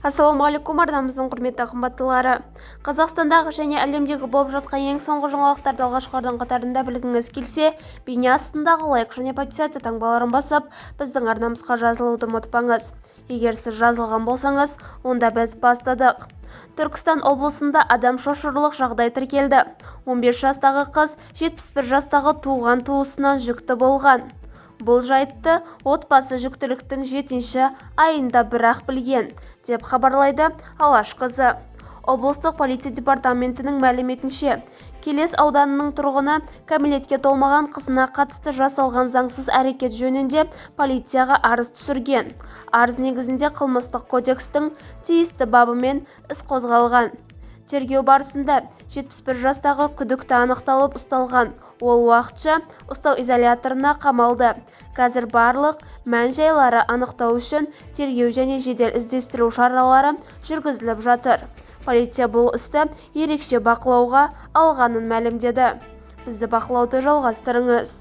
Ассалаумағалейкум, арнамыздың құрметті қымбаттылары. Қазақстандағы және әлемдегі болып жатқан ең соңғы жаңалықтарды алғашқылардың қатарында білгіңіз келсе, бейне астындағы лайк және подписация таңбаларын басып, біздің арнамызға жазылуды ұмытпаңыз. Егер сіз жазылған болсаңыз, онда біз бастадық. Түркістан облысында адам шошырлық жағдай тіркелді. 15 жастағы қыз 71 жастағы туған туысынан жүкті болған. Бұл жайтты отбасы жүктіліктің 7-ші айында бірақ білген, деп хабарлайды Алаш қызы. Облыстық полиция департаментінің мәліметінше, Келес ауданының тұрғыны кәмелетке толмаған қызына қатысты жасалған заңсыз әрекет жөнінде полицияға арыз түсірген. Арыз негізінде қылмыстық кодекстің тиісті бабымен іс қозғалған. Тергеу барысында 71 жастағы күдікті анықталып ұсталған. Ол уақытша ұстау изоляторына қамалды. Қазір барлық мән-жайлары анықтау үшін тергеу және жедел іздестіру шаралары жүргізіліп жатыр. Полиция бұл істі ерекше бақылауға алғанын мәлімдеді. Бізді бақылауды жалғастырыңыз.